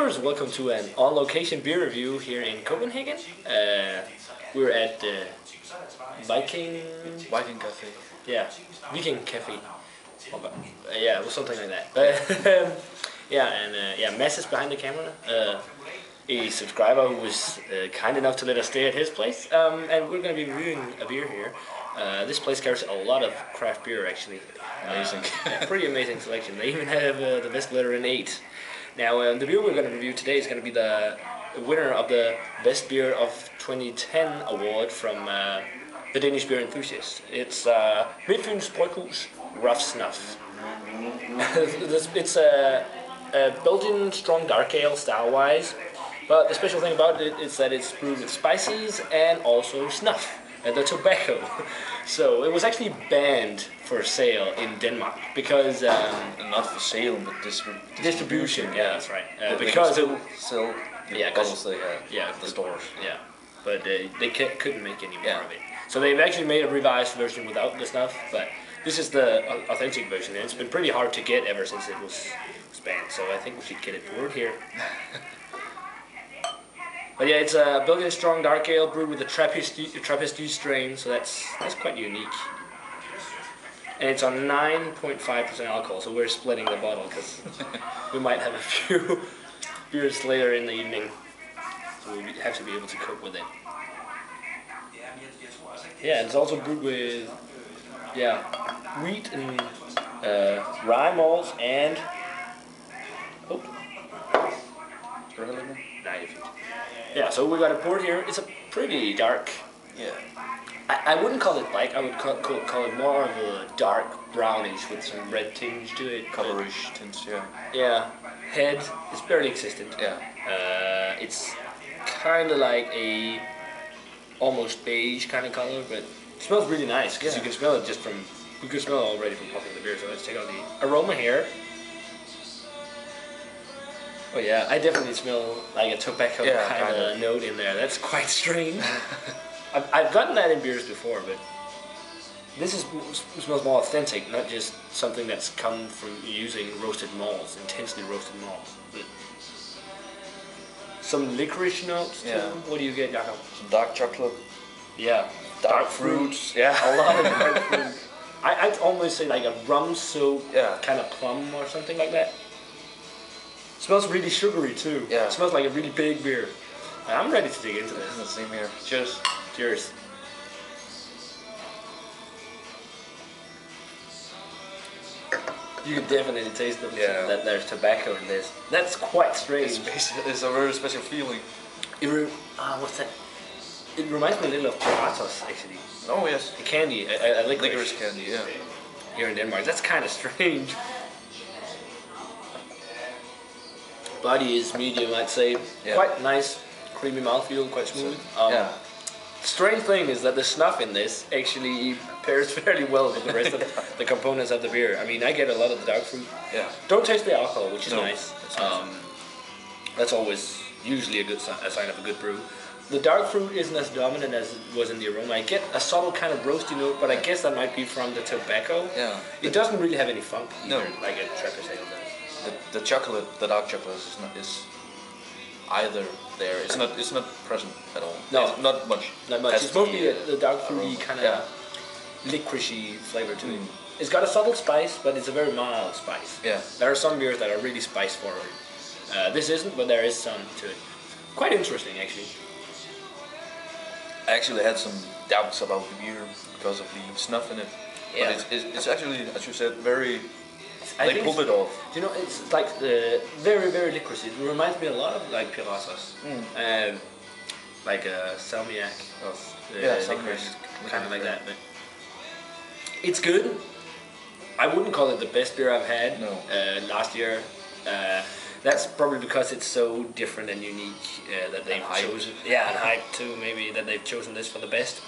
viewers, welcome to an on-location beer review here in Copenhagen. We're at the Viking Cafe. Yeah, Viking Cafe. Yeah, it was something like that. Yeah, Mads is behind the camera. A subscriber who was kind enough to let us stay at his place, and we're going to be reviewing a beer here. This place carries a lot of craft beer, actually. Amazing. Pretty amazing selection. They even have the best letter in 8. Now, the beer we're going to review today is going to be the winner of the Best Beer of 2010 award from the Danish Beer Enthusiast. It's Midtfyns Bryghus Rough Snuff. It's a Belgian Strong Ale style-wise, but the special thing about it is that it's brewed with spices and also snuff, the tobacco. So it was actually banned for sale in Denmark because Not for sale, but distribution. Yeah, that's right. Because it sell bottles they have at the stores. Yeah, but they couldn't make any more of it. So they've actually made a revised version without the snuff, but this is the authentic version, and it's been pretty hard to get ever since it was banned. So I think we should get it poured here. But yeah, it's a Belgian Strong Ale brewed with a Trappist strain, so that's quite unique. And it's on 9.5% alcohol, so we're splitting the bottle because we might have a few beers later in the evening, so we have to be able to cope with it. Yeah, it's also brewed with wheat and rye malts and yeah, so we got it poured here. It's a pretty dark. Yeah. I wouldn't call it black. I would call it more of a dark brownish with some red tinge to it. Colorish tints, yeah. Yeah. Head is barely existent. Yeah. It's kind of like a almost beige kind of color, but it smells really nice because you can smell it you can smell it already from popping the beer. So let's take out the aroma here. Oh yeah, I definitely smell like a tobacco kind of note in there. That's quite strange. I've gotten that in beers before, but this smells more authentic, not just something that's come from using roasted malts, intensely roasted malts. But some licorice notes too. What do you get, Jakob? Some dark chocolate. Yeah. Dark fruits. Yeah. A lot of dark fruit. I'd almost say like a rum soap kind of plum or something like that. Smells really sugary too. Yeah. It smells like a really big beer. I'm ready to dig into this. Same here. Cheers. Cheers. You can definitely taste that there's tobacco in this. That's quite strange. It's a very special feeling. What's that? It reminds me a little of Bryghus, actually. Oh yes. The candy, a licorice candy, yeah. Here in Denmark. That's kind of strange. Body is medium, I'd say. Yeah. Quite nice, creamy mouthfeel, quite smooth. Strange thing is that the snuff in this actually pairs fairly well with the rest of the components of the beer. I mean, I get a lot of the dark fruit. Yeah. Don't taste the alcohol, which is nice. That's always usually a sign of a good brew. The dark fruit isn't as dominant as it was in the aroma. I get a subtle kind of roasty note, but I guess that might be from the tobacco. Yeah. It doesn't really have any funk either, like a Trappist ale does. The chocolate, the dark chocolate is either there. It's not present at all. No, it's not much. Not much. It's mostly the dark fruity kind of licoricey flavor to it. It's got a subtle spice, but it's a very mild spice. Yeah. There are some beers that are really spice forward. This isn't, but there is some to it. Quite interesting, actually. I actually had some doubts about the beer because of the snuff in it. Yeah. But it's actually, as you said, very. They pulled it off. You know, it's like very, very licoricey. It reminds me a lot of like Piratas. Like a salmiak of licorice, kind of like that. But it's good. I wouldn't call it the best beer I've had last year. That's probably because it's so different and unique that they've chosen. Yeah, and hype too, maybe, that they've chosen this for the best.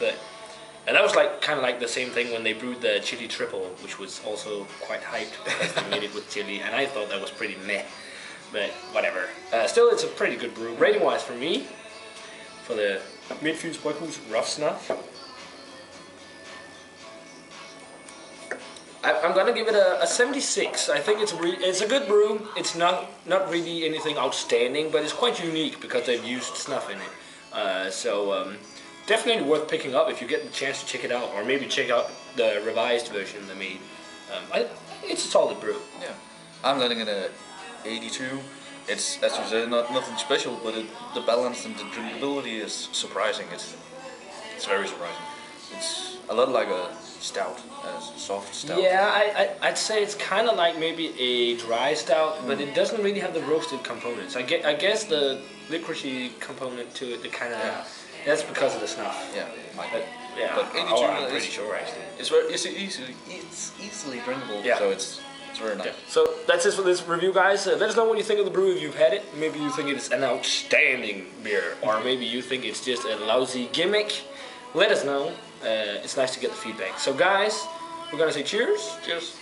And that was kind of like the same thing when they brewed the chili triple, which was also quite hyped because they made it with chili, and I thought that was pretty meh, but whatever. Still, it's a pretty good brew. Rating-wise for me, for the Midtfyns Bryghus Rough Snuff, I'm gonna give it a 76. I think it's a good brew. It's not really anything outstanding, but it's quite unique because they've used snuff in it. Definitely worth picking up if you get the chance to check it out, or maybe check out the revised version they made. It's a solid brew. Yeah, I'm letting it a 82. It's, as you said, nothing special, but the balance and the drinkability is surprising. It's very surprising. It's a lot like a stout, a soft stout. Yeah, I'd say it's kind of like maybe a dry stout, but it doesn't really have the roasted components. I guess the licoricey component to it, that's because of the snuff. Yeah, yeah. But 82 I'm pretty sure actually. It's easily drinkable. Yeah. So it's very nice. Yeah. So that's it for this review, guys. Let us know what you think of the brew if you've had it. Maybe you think it's an outstanding beer, or maybe you think it's just a lousy gimmick. Let us know. It's nice to get the feedback. So, guys, we're gonna say cheers. Cheers.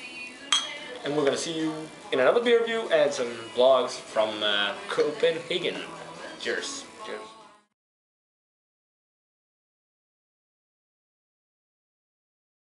And we're gonna see you in another beer review and some vlogs from Copenhagen. Cheers. Cheers.